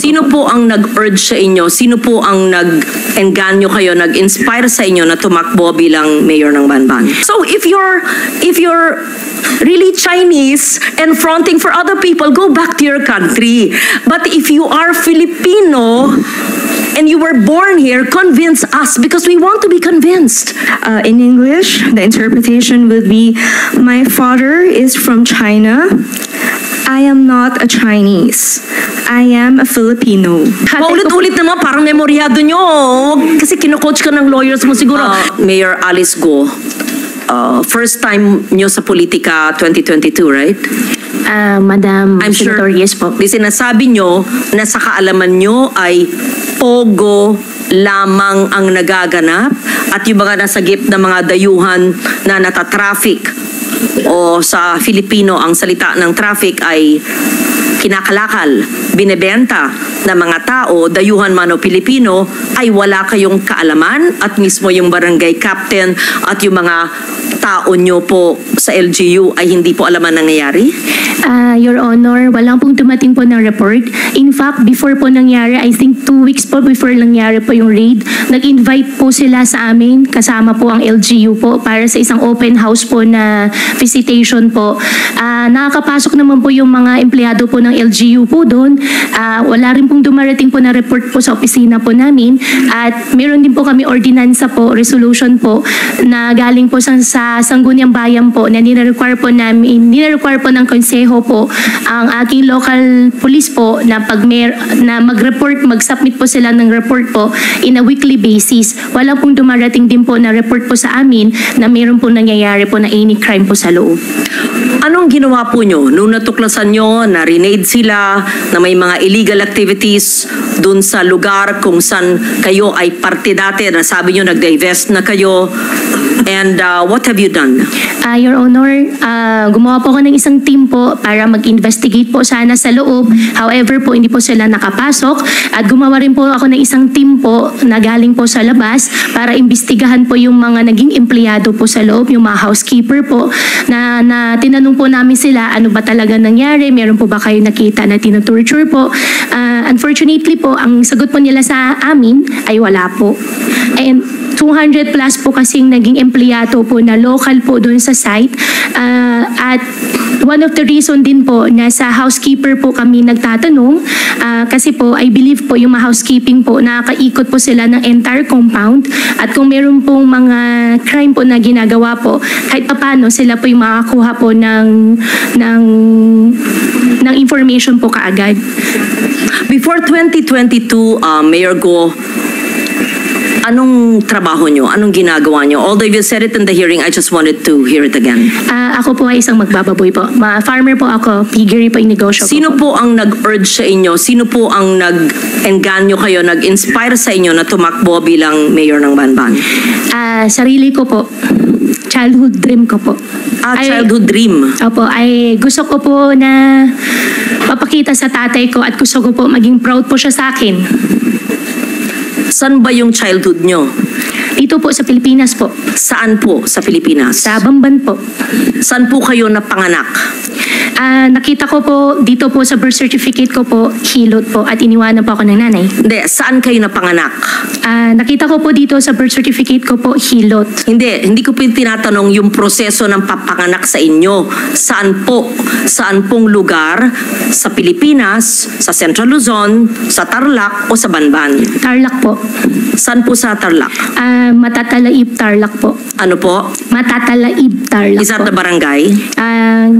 Sino po ang nag-urge sa inyo? Sino po ang nag-engganyo kayo, nag-inspire sa inyo na tumakbo bilang mayor ng Banban? So if you're really Chinese and fronting for other people, go back to your country. But if you are Filipino and you were born here, convince us because we want to be convinced. In English, the interpretation would be, my father is from China. I am not a Chinese. I am a Filipino. Paulit-ulit naman, parang memoryado nyo. Kasi kino-coach ka ng lawyers mo siguro. Mayor Alice Go, first time nyo sa politika 2022, right? Madam I'm sure, Senator, yes po. di sinasabi nyo na sa kaalaman nyo ay pogo lamang ang nagaganap at yung mga nasa gip na mga dayuhan na natatraffic o sa Filipino ang salita ng traffic ay kinakalakal, binebenta ng mga tao, dayuhan man o Pilipino, ay wala kayong kaalaman at mismo yung barangay captain at yung mga tao nyo po sa LGU ay hindi po alam ang nangyayari? Your Honor, walang pong dumating po ng report. In fact, before po nangyari, I think 2 weeks po before nangyari po yung raid, nag-invite po sila sa amin, kasama po ang LGU po, para sa isang open house po na visitation po. Nakakapasok naman po yung mga empleyado po ng LGU po doon. Wala rin pong dumarating po na report po sa opisina po namin. At meron din po kami ordinansa po, resolution po, na galing po sa Sangguniang Bayan po, na nire-require po namin, nire-require po ng konseho po ang aking local police po na na mag-report, mag-submit po sila ng report po in a weekly basis. Wala pong dumarating din po na report po sa amin na meron po nangyayari po na any crime po sa loob. Anong ginawa po nyo nung natuklasan nyo na renade sila, na may mga illegal activities dun sa lugar kung saan kayo ay parte dati, na sabi nyo nag-divest na kayo, and what have you done? Your Honor, gumawa po ako ng isang team po para mag-investigate po sana sa loob. However po, hindi po sila nakapasok. At gumawa rin po ako ng isang team po na galing po sa labas para imbestigahan po yung mga naging empleyado po sa loob, yung mga housekeeper po, na tinanong po namin sila, ano ba talaga nangyari? Meron po ba kayo nakita na tinatorture po? Unfortunately po, ang sagot po nila sa amin ay wala po. And 200 plus po kasing naging empleyado po na local po doon sa site. At one of the reason din po na sa housekeeper po kami nagtatanong, kasi po I believe po yung mga housekeeping po nakakaikot po sila ng entire compound, at kung meron pong mga crime po na ginagawa po, kahit papano sila po yung makakuha po ng information po kaagad. Before 2022, Mayor Go, anong trabaho nyo? Anong ginagawa nyo? Although you said it in the hearing, I just wanted to hear it again. Ako po ay isang magbababoy po. Farmer po ako, piggery po yung negosyo Sino po ang nag-urge sa inyo? Sino po ang nag-engganyo kayo, nag-inspire sa inyo na tumakbo bilang mayor ng Banban? Sarili ko po. Childhood dream ko po. Childhood dream. Opo, ay gusto ko po na mapakita sa tatay ko at gusto ko po maging proud po siya sa akin. Saan ba yung childhood nyo? Dito po sa Pilipinas po. Saan po sa Pilipinas? Sa Bamban po. Saan po kayo napanganak? Nakita ko po dito po sa birth certificate ko po, Hilot po, at iniwanan po ako ng nanay. Hindi, saan kayo napanganak? Nakita ko po dito sa birth certificate ko po, Hilot. Hindi ko po tinatanong yung proseso ng papanganak sa inyo. Saan po? Saan pong lugar sa Pilipinas, sa Central Luzon, sa Tarlac o sa Banban? Tarlac po. Saan po sa Tarlac? Matatalaib, Tarlac po. Ano po? Matatalaib, Tarlac Is that po. the barangay?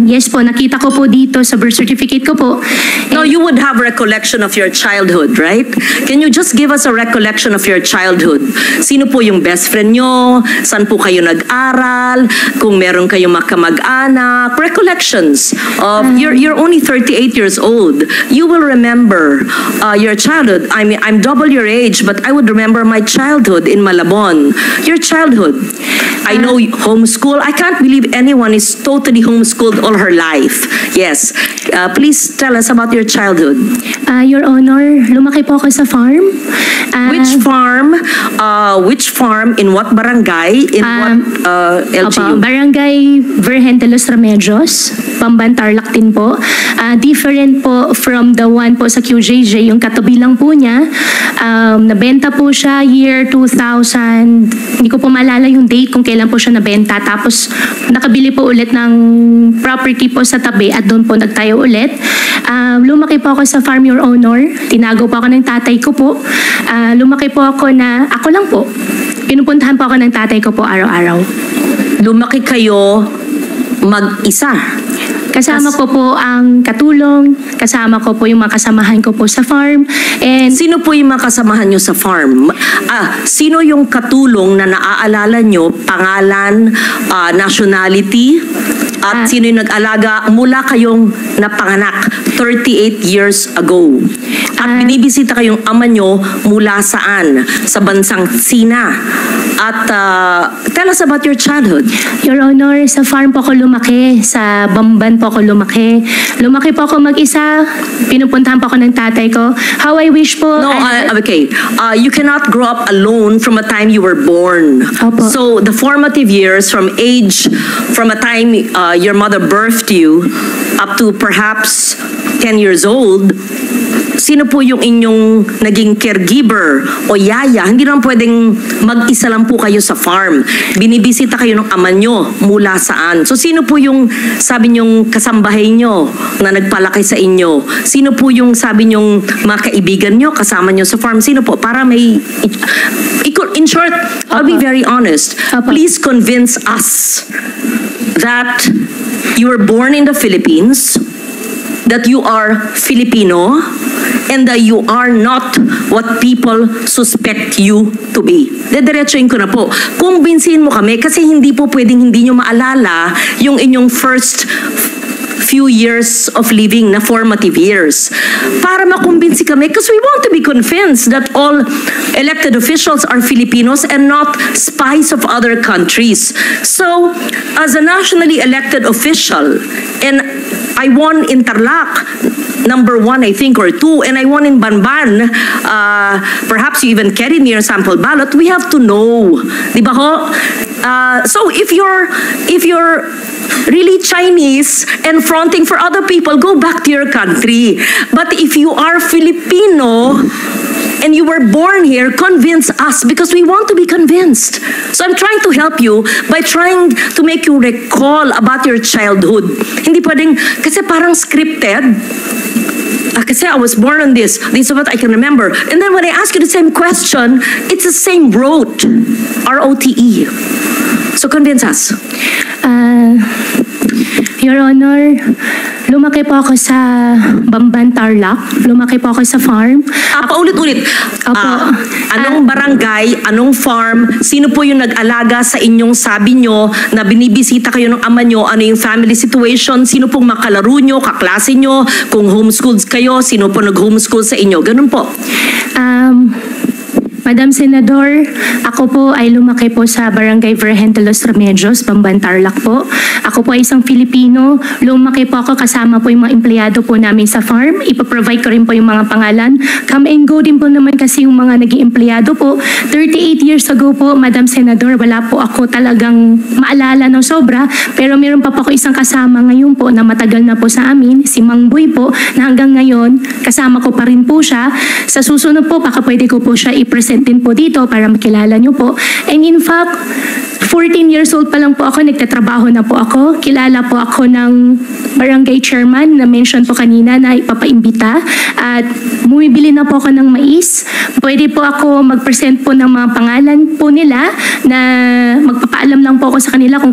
Yes po, nakita ko po dito sa birth certificate ko po. No, you would have recollection of your childhood, right? Can you just give us a recollection of your childhood? Sino po yung best friend nyo? Saan po kayo nag-aral? Kung meron kayong makamag-anak? Recollections of, you're only 38 years old. You will remember your childhood. I mean, I'm double your age, but I would remember my childhood in Malabon. Your childhood. I know homeschool. I can't believe anyone is totally homeschooled all her life. Yes. Please tell us about your childhood. Your Honor, lumaki po ako sa farm. Which farm, in what barangay, in what LGU? Opo, Barangay Virgen de los Remedios, Bamban Tarlac din po. Different po from the one po sa QJJ, yung katabi lang po niya. Nabenta po siya year 2000, hindi ko po maalala yung date kung kailan po siya nabenta. Tapos nakabili po ulit ng property po sa tabi at doon po nagtayo ulit. Lumaki po ako sa Farm Your Honor. Tinago po ako ng tatay ko po. Lumaki po ako na, ako lang po. Pinupuntahan po ako ng tatay ko po araw-araw. Lumaki kayo mag-isa. Kasama ko po ang katulong, kasama ko po yung mga kasamahan ko po sa farm. And Sino po yung mga kasamahan nyo sa farm? Sino yung katulong na naaalala nyo? Pangalan, nationality? At sino yung nag-alaga mula kayong napanganak 38 years ago? At binibisita kayong ama nyo mula saan? Sa bansang Sina. At tell us about your childhood. Your Honor, sa farm po ako lumaki, sa Bamban po ako lumaki. Lumaki po ako mag-isa, pinupuntahan po ako ng tatay ko. How I wish po... No, okay. You cannot grow up alone from a time you were born. Opo. So the formative years from a time your mother birthed you up to perhaps 10 years old, sino po yung inyong naging caregiver o yaya? Hindi naman pwedeng mag-isa lang po kayo sa farm. Binibisita kayo ng ama nyo mula saan? So sino po yung sabi nyong kasambahay nyo na nagpalaki sa inyo? Sino po yung sabi nyong mga kaibigan nyo kasama nyo sa farm? Sino po? Para may... In short, I'll be very honest. Please convince us that you were born in the Philippines, that you are Filipino, and that you are not what people suspect you to be. Dediretsuin ko na po. Kumbinsihin mo kami kasi hindi po pwedeng hindi nyo maalala yung inyong first few years of living na formative years. Para makumbinsi kami because we want to be convinced that all elected officials are Filipinos and not spies of other countries. So, as a nationally elected official, and I won in Tarlac, number 1, I think, or 2, and I won in Banban, perhaps you even carry near sample ballot, we have to know. Di ba ho? So if you're really Chinese and fronting for other people, go back to your country. But if you are Filipino and you were born here, convince us because we want to be convinced. So I'm trying to help you by trying to make you recall about your childhood. Hindi pwedeng, kasi parang scripted. Kasi I was born on this is what I can remember. And then when I ask you the same question, it's the same rote, R-O-T-E. So convince us. Your Honor, lumaki po ako sa Bamban Tarlac. Lumaki po ako sa farm. Paulit-ulit. Opo. Anong barangay, anong farm, sino po yung nag-alaga sa inyong sabi nyo na binibisita kayo ng ama nyo, ano yung family situation, sino pong makalaro nyo, kaklase nyo, kung homeschools kayo, sino po nag-homeschool sa inyo, ganun po. Madam Senador, ako po ay lumaki po sa Barangay Virgen de los Remedios, Bamban Tarlac po. Ako po ay isang Filipino. Lumaki po ako kasama po yung mga empleyado po namin sa farm. Ipaprovide ko rin po yung mga pangalan. Come and go din po naman kasi yung mga naging empleyado po. 38 years ago po, Madam Senador, wala po ako talagang maalala ng sobra. Pero meron pa po ako isang kasama ngayon po na matagal na po sa amin, si Mang Boy po, na hanggang ngayon, kasama ko pa rin po siya. Sa susunod po, baka pwede ko po siya i-present din po dito para makilala niyo po. And in fact, 14 years old pa lang po ako, nagtatrabaho na po ako. Kilala po ako ng barangay chairman na mention po kanina na ipapaimbita. At bumibili na po ako ng mais. Pwede po ako mag-present po ng mga pangalan po nila na magpapaalam lang po ako sa kanila kung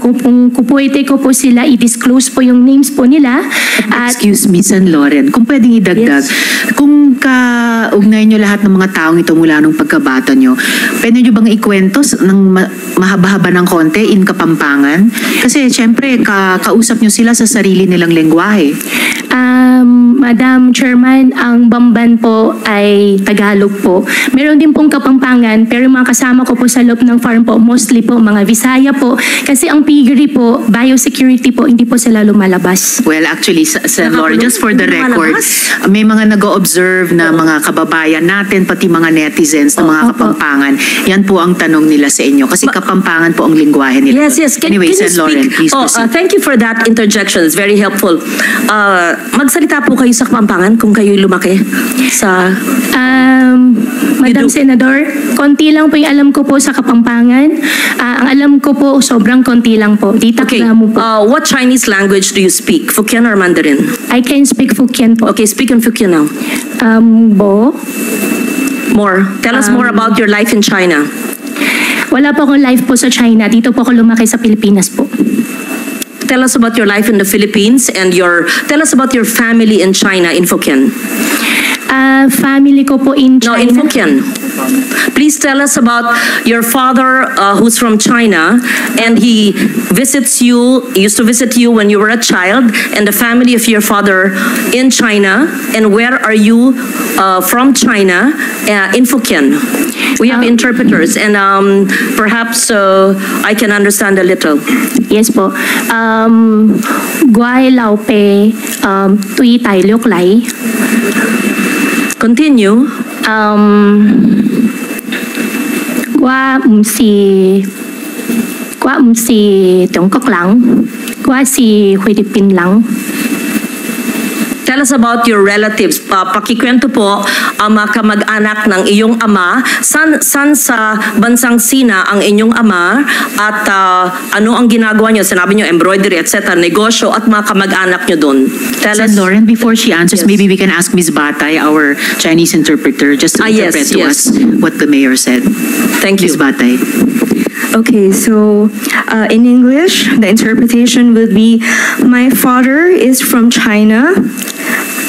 pwede ko po sila i-disclose po yung names po nila. At Excuse me, San Loren, kung pwedeng idagdag, kung kaugnay nyo lahat ng mga taong ito mula nung pagkabata nyo, pwede nyo bang ikwento ng mahaba-haba ng konti in Kapampangan? Kasi syempre, kausap nyo sila sa sarili nilang lengguwahe. Madam Chairman, ang Bamban po ay Tagalog po. Meron din pong Kapampangan, pero yung mga kasama ko po sa loob ng farm po, mostly po mga Visaya po. Kasi ang piggery po, biosecurity po, hindi po sila lumalabas. Well, actually, Lord, just for the record, may mga nag-o-observe na mga kababayan natin, pati mga netizens na mga Opo. Kapampangan. Yan po ang tanong nila sa inyo. Kasi Kapampangan po ang lingwahe nila. Yes. Anyway, can you Sen. Lauren, speak? please proceed. Thank you for that interjection. It's very helpful. Magsalita po kayo sa Kapampangan kung kayo lumaki sa... Madam do. Senador, konti lang po yung alam ko po sa Kapampangan. Ang alam ko po, sobrang konti lang po. Di Okay. takla mo po. What Chinese language do you speak? Hokkien or Mandarin? I can speak Hokkien po. Okay, speak in Hokkien now. Bo, More. Tell us more about your life in China. wala po akong life po sa China. Dito po ako lumaki sa Pilipinas po. Tell us about your life in the Philippines and tell us about your family in China in Hokkien. Family ko po in No, China. in Hokkien. Please tell us about your father who's from China and he used to visit you when you were a child, and the family of your father in China, and where are you from China in Hokkien. We have interpreters and perhaps I can understand a little. Yes po. Guai lao pe tui tai liok lai. Continue. Qua si Trung Quốc lang. Qua si Philippines lang. Tell us about your relatives. Pakikwento po ang mga kamag-anak ng iyong ama. San sa bansang Sina ang inyong ama at ano ang ginagawa niyo? Sinabi niyo embroidery, etc. Negosyo at mga kamag-anak niyo doon. Tell Sen. us. Lauren, before she answers, Yes. maybe we can ask Ms. Batay, our Chinese interpreter, just to Yes, interpret to yes. us what the mayor said. Thank you. Ms. Batay. Okay, so in English, the interpretation would be, my father is from China.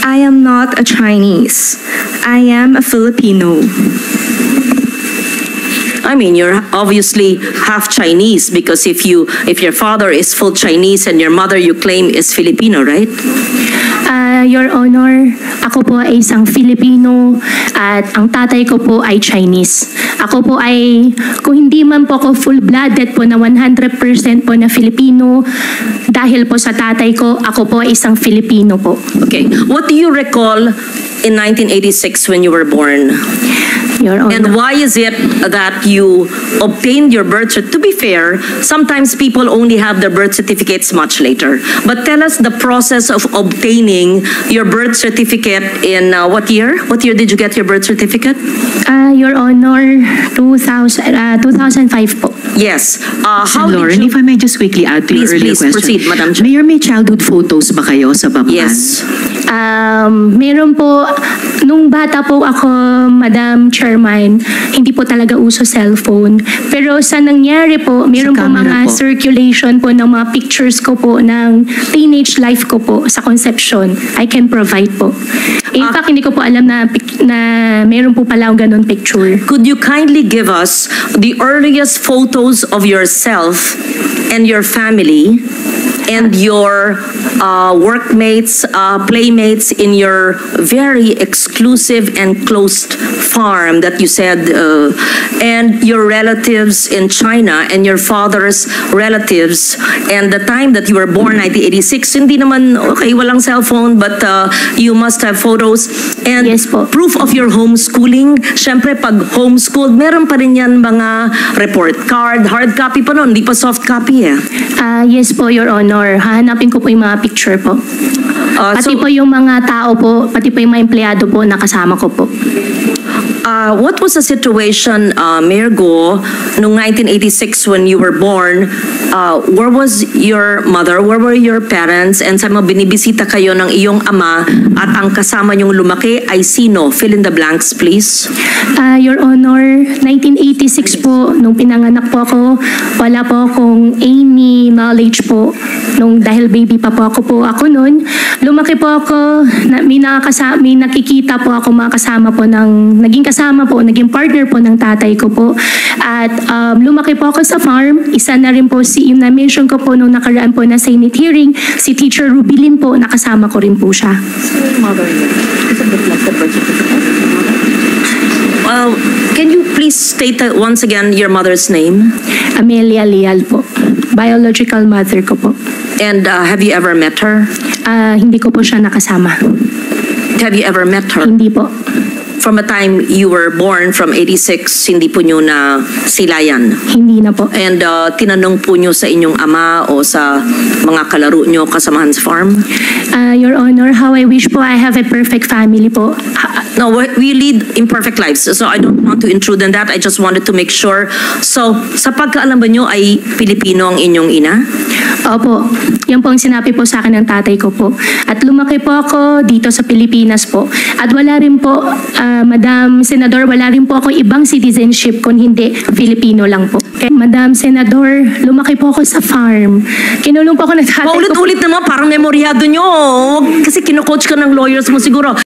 I am not a Chinese. I am a Filipino. I mean, you're obviously half Chinese because if your father is full Chinese and your mother you claim is Filipino, right? Your Honor, ako po ay isang Filipino at ang tatay ko po ay Chinese. Ako po ay, kung hindi man po ako full-blooded po na 100% po na Filipino, dahil po sa tatay ko, ako po ay isang Filipino po. Okay. What do you recall in 1986 when you were born? Your Honor. And why is it that you obtained your birth certificate? To be fair, sometimes people only have their birth certificates much later. But tell us the process of obtaining your birth certificate in what year? What year did you get your birth certificate? Your Honor, 2005 po. Yes. How Sen. did Lauren, you... if I may just quickly add to your earlier Please question. proceed, Madam Chair. Mayor, may childhood photos ba kayo sa Bamban? Yes. Meron po, nung bata po ako, Madam Chairman, hindi po talaga uso cellphone. Pero sa nangyari po, meron po camera mga po. circulation po ng mga pictures ko po ng teenage life ko po sa conception. I can provide po. In fact, hindi ko po alam na meron po pala ganun picture. Could you kindly give us the earliest photos of yourself and your family and your workmates, playmates in your very exclusive and closed farm that you said, and your relatives in China and your father's relatives, and the time that you were born, 1986, hindi naman, okay, walang cellphone, but you must have photos. And Yes po. proof of your homeschooling. Siyempre, pag homeschooled, meron pa rin yan mga report card, hard copy pa noon, hindi pa soft copy eh. Yes po, Your Honor. Hahanapin ko po yung mga picture po. Pati So, po yung mga tao po, pati po yung mga empleyado po na kasama ko po. what was the situation, Mayor Go, noong 1986 when you were born? Where was your mother? Where were your parents? And sa mga binibisita kayo ng iyong ama at ang kasama niyong lumaki ay sino? Fill in the blanks, please. Your Honor, 1986 po, nung pinanganak po ako, wala po akong any knowledge po. Dahil baby pa po ako noon, lumaki po ako, may nakikita po ako mga kasama po ng naging kasama po, naging partner po ng tatay ko po. At lumaki po ako sa farm. Isa na rin po yung na-mention ko po nung nakaraan po na Senate hearing, si Teacher Rubilin po, nakasama ko rin po siya. Can you please state once again your mother's name? Amelia Leal po. Biological mother ko po. And have you ever met her? Hindi ko po siya nakasama. Have you ever met her? Hindi po. From the time you were born, from 86, hindi po nyo na silayan? Hindi na po. And tinanong po nyo sa inyong ama o sa mga kalaro nyo kasamahan sa farm? Your Honor, how I wish po I have a perfect family po. No, we lead imperfect lives, so I don't want to intrude on that. I just wanted to make sure. So, sa pagkaalam ba nyo ay Pilipino ang inyong ina? Opo, yan po ang sinabi po sa akin ng tatay ko po. At lumaki po ako dito sa Pilipinas po. At wala rin po, Madam Senador, wala rin po ako ibang citizenship kung hindi Filipino lang po. Kaya Madam Senador, lumaki po ako sa farm. Kinulong po ako ng tatay ko. Paulit-ulit naman, parang memoryado nyo. Kasi kino-coach ka ng lawyers mo siguro.